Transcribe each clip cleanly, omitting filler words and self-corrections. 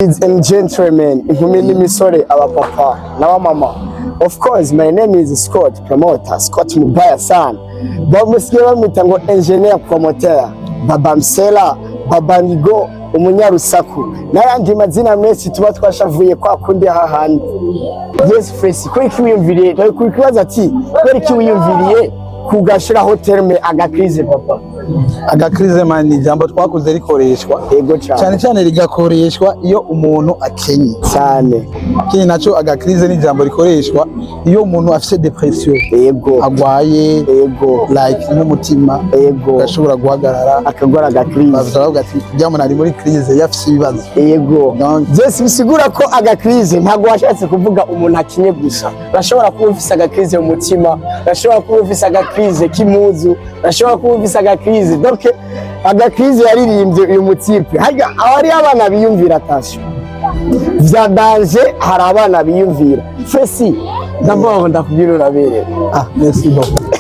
Ladies and gentlemen, inkumi n'imisore, abapapa n'abamama. Of course, my name is Scott Promoter, Scott Mubaya sana. Bamusiye bamwita ngo engineer promoter, Baba Msela, Baba Nigo, umunyarusaku. N'ayandi mazina menshi tuba twashavuye kwa kundi hahandi. Yes, Fresi, ko iki wiyumviriye? Dore kukibaza ati, ko iki wiyumviriye kugashiraho terme agakrize papa? Agakrize mani ijambo twakuze rikoreshwa cyane cyane rigakoreshwa iyo umuntu akenye cyane. Kini naco agakrize ni ijambo rikoreshwa iyo umuntu afite depression, agwaye, like n'umutima, gashobora guhagarara akagora agakrize. Bavuga ati byamuntu ari muri krize yafise ibibazo. Jesi bisigura ko agakrize ntago washatse kuvuga umuntu akinye gusa. Bashobora kuba ufise agakrize mu mutima, bashobora kuba ufise agakrize kimuzu, bashobora kuba ufise agakrize. Donc agakrize yaririmbye uyu mutipe harya abari abana biyumvira atasho vya danger, hari abana biyumvira Fresi ndabona ndakubwira urabere. Merci beaucoup.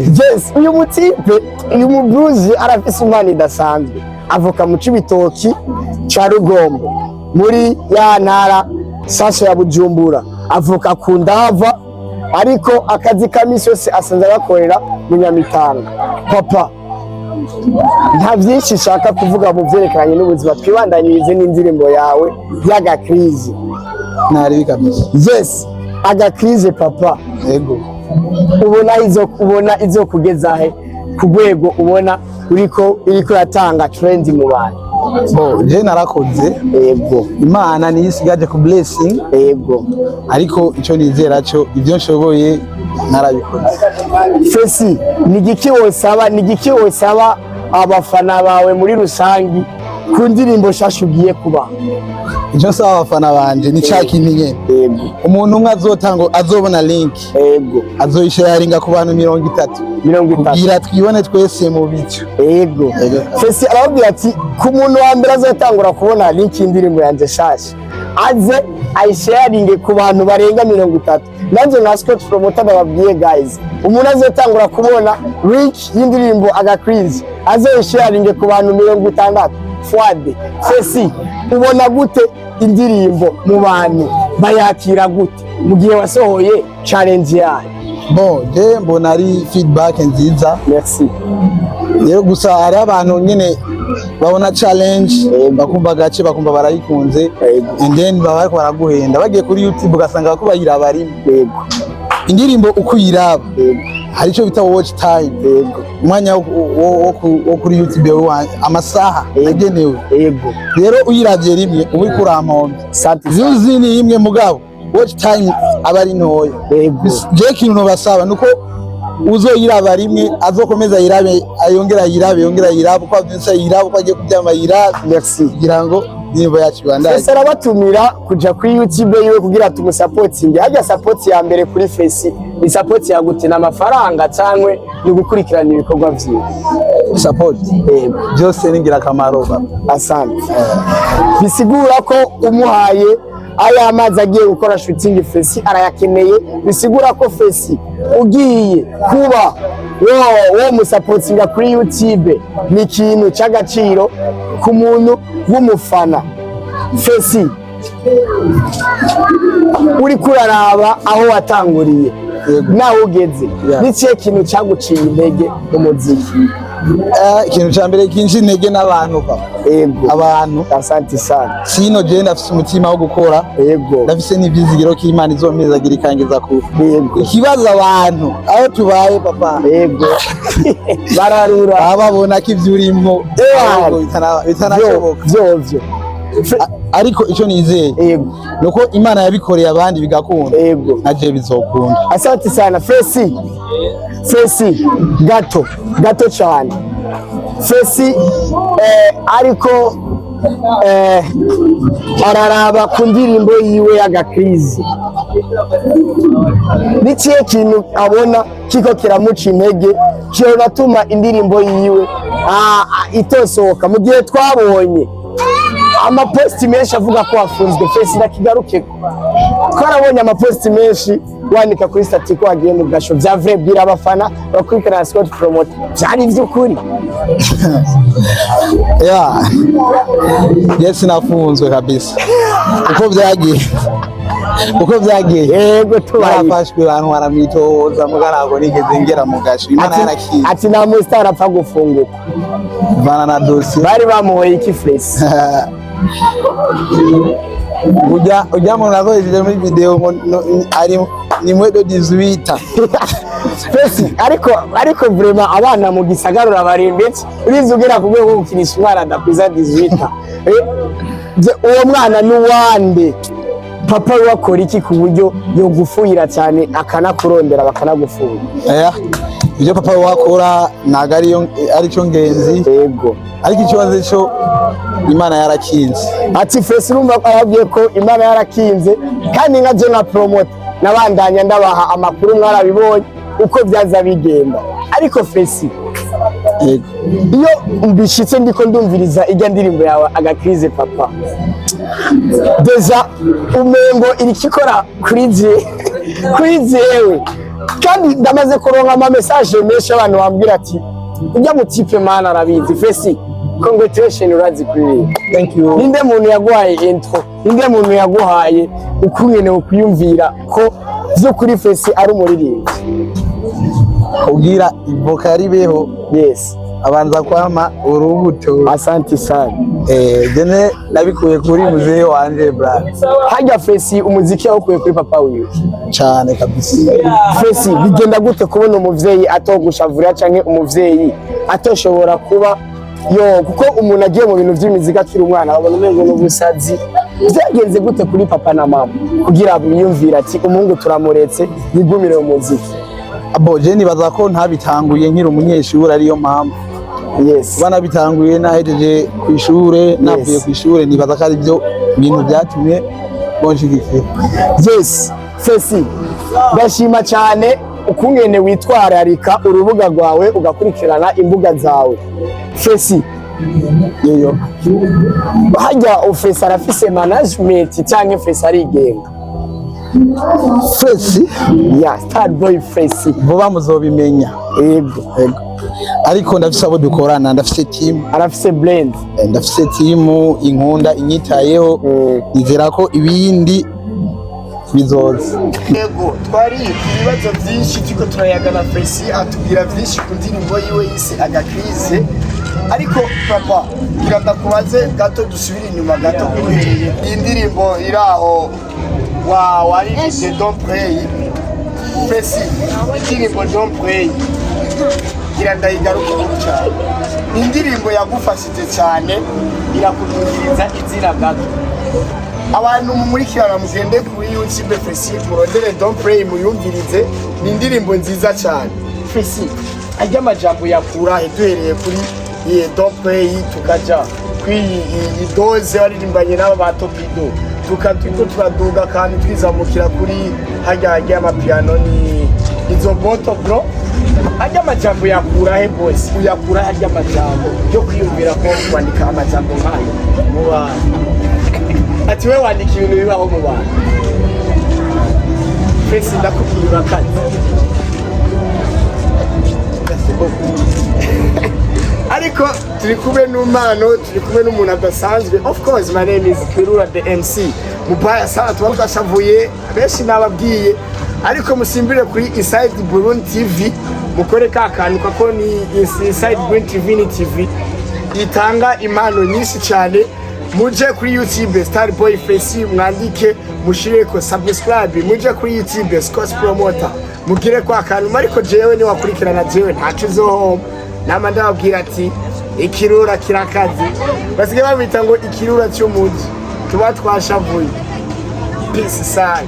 Yes, uyu mutipe uyu mubruzi arafise imana idasanzwe, avuka mu Cibitoki ca Rugombo muri ya ntara sasha ya Bujumbura, avuka ku Ndava ariko akazi kamisi yose asanze gakorera mu Nyamitanga. Papa, nta byinshi shaka kuvuga mu byerekeranye n'ubuzima, twibandanyirize n'indirimbo yawe y'agakrize. Nari bikamije. Yes, agakrize papa. Yego. Ubona izo kugeza he ku rwego ubona iriko yatanga trend mu bantu? Je narakoze. Yego. Imana ni isigaje ku blessing. Yego. Ariko ico nizera cyo ibyo nshoboye narabikoze. Fresi, nigiki wosaba abafana bawe muri rusangi ku ndirimbo shasha ugiye kuba? Icyo nsaba abafana banje ni cya kintu nyene. Umuntu umwe azobona link, azoyisharinga ku bantu 30 kugira twibone twese mu bico. Fresi arababwira ati ku muntu wa mbere azotangura kubona link y'indirimbo yanje shasha aze ayisharinge ku bantu barenga 30. Nanjye na Scott Promoter bababwiye guys, umuntu azotangura kubona link y'indirimbo agakrize azoyisharinge ku bantu 60. Fuade, Fresi, ubona gute indirimbo mu bantu bayakira gute mu gihe wasohoye challenge yayo? Je mbona ari feedback nziza. Merci. Rero gusa hari abantu nyene babona challenge bakumva gace bakumva barayikunze, and then baba baraguhenda bagiye kuri YouTube ugasanga ko bayiraba ari indirimbo uko yiraba. Hari cyo bita watch time, umwanya wo kuri YouTube amasaha agenewe. Rero uyiravye rimwe ubi kuramponda yuzi ni imwe mugabo watch time abari ntoya. Je kintu no basaba nuko uzoyiraba rimwe azokomeza yirabe ayongera yirabe kwa byinsa yirabe kwa agiye kubyama yirabe. Merci kugira ngo niba yakibandanye. Ese arabatumira kuja kuri YouTube yiwe kugira tumusupporting. Hajya support ya mbere kuri Fresi ni support ya gutina amafaranga cyangwe ni gukurikirana ibikorwa vyiwe? Support byose ningira kamaro. Asante. Bisigura ko umuhaye aya amazi agiye gukora shooting Fresi arayakeneye, bisigura ko Fresi ugiye kuba wo musupportinga kuri YouTube ni ikintu cy'agaciro ku muntu w'umufana. Fresi, uri kuraraba aho watanguriye naho ugeze, n'ikihe kintu cyaguciye intege mu muziki? Ikintu cya mbere kinshi intege n'abantu abantu. Asante sana. Sino je ndafise umutima wo gukora, ndafise n'ivyizigiro ko Imana izompezagira ikangiza ku ikibazo abantu aho tubaye papa. Bararura ababona ko ivyo urimo bitanashoboka vyovyo. Ariko ico nizeye nuko Imana yabikoreye abandi bigakunda, naje bizokunda. Asante sana Fresi. Fresi gato cyane. Fresi ariko araraba ku ndirimbo yiwe y'agakrize, n'ikihe kintu abona kiko kiramuca intege kiyo natuma indirimbo yiwe itosohoka? Mu gihe twabonye amaposti menshi avuga ko afunzwe, Fresi ndakigaruke twarabonye amaposti menshi wandika kuri stati ko wagiye mu gasho bya vrai bwira abafana bakurikirana Scott Promoter byari ivy'ukuri. Yeah. Yes, nafunzwe kabisa. Uko byagiye yego tubafashwe abantu baramitoza mugarago nigeze ngera mu gasho Imana yarakiye ati nta mustar apfa gufunguka bana na dossier bari bamuhoye iki Fresh ujya mu nakoresheje muri video ari ni mwedo 18 Fresh ariko vraiment abana mu gisagarura barembetse urize ugera ku rwego gukinisha umwana adakwiza 18 uwo mwana n'uwande papa wakora iki ku buryo yo gufuyira cyane akanakurondera bakanagufunga ibyo papa wakora naga ari cyo ngenzi yego ariko ikibazo cyo Imana yarakinze ati Fresh urumva arabwiye ko Imana yarakinze kandi nka je na Promoter nabandanya ndabaha amakuru mwarabibonye uko byaza bigenda ariko Fresh yego iyo mbishitse ndiko ndumviriza ijya ndirimbo yawe agakrize papa deja umengo irikikora kuri jewe kandi ndamaze kuronka ama message menshi abantu bambwira ati ujya mu type man arabizi Fresh congratulations urazi kuri thank you ninde muntu yaguhaye intro ninde muntu yaguhaye ukungene ukuyumvira ko byo kuri Fresh ari umuririmbyi kugira ivokari beho yes abanza kwama urubuto asante sana jene nabikuye kuri muzee wanje bra hajya Fresh umuziki yawukuye kuri papa wiwe cyane kabisa Fresh bigenda gute kubona umuvyeyi atogushavurira canke umuvyeyi atoshobora kuba yo kuko umuntu agiye mu bintu by'imiziki akiri umwana babona umengo n'ubusazi byagenze gute kuri papa na mama kugira biyumvira ati umuhungu turamuretse yigumire mu muziki abo jeni baza ko ntabitanguye nkiri umunyeshuri ariyo mpamvu yes bana bitanguye nahejeje ku ishure navuye ku ishure nibaza ko ari byo bintu byatumye bonshigikira yes Fresh ndashima cyane ukungene witwararika urubuga rwawe ugakurikirana imbuga zawe Fresh yeyo hajya Fresh arafise management cyangwa Fresh arigenga Fresh ya Starboy Fresh vuba muzobimenya yego ariko ndafise abo dukorana ndafise team arafise blend ndafise team inkunda inyitayeho nizera ko ibindi bizoza yego twari ibibazo byinshi tiko turayagana Fresh atubwira byinshi ku ndirimbo yiwe yise agakrize ariko papa kiranda kubaze gato dusubira inyuma gato kuhereye indirimbo iraho wari de Don't Pray Fresh indirimbo Don't Pray kiranda igaruka cyane indirimbo yagufashije cyane irakudukiriza izina gato abantu mumurikirana mugende kuri YouTube Fresh murondere Don't Pray muyumvirize ni indirimbo nziza cyane Fresh ajya amajambo yakura duhereye kuri iyi Don't Pray tukaja kuri idoze waririmbanye n'aba batopido tukatwiko turaduga kandi twizamukira kuri hajya amapiano ni izo moto bro ajya amajambo yakura he boss uyakura ajya amajambo yo kwiyumvira ko kwandika amajambo nkayo mu bantu ati we wandika ibintu bibaho mu bantu Fresh ndakubwira urakaze ariko turi kumwe n'umano turi kumwe n'umuntu adasanzwe of course my name is Kirura the MC mubaya sana tuba twashavuye benshi nababwiye ariko musimbire kuri Inside Burundi TV mukore ka kantu kako ni Inside Burundi TV ni TV itanga impano nyinshi cyane muje kuri YouTube Starboy Fresh mwandike mushire ko subscribe muje kuri YouTube Scott Promoter mugire kwa kantu ariko jewe ni wakurikirana jewe ntacu zohoma nama ndababwira ati ikirura kirakazi basigaye babita ngo ikirura cy'umuji tuba twashavuye peace sign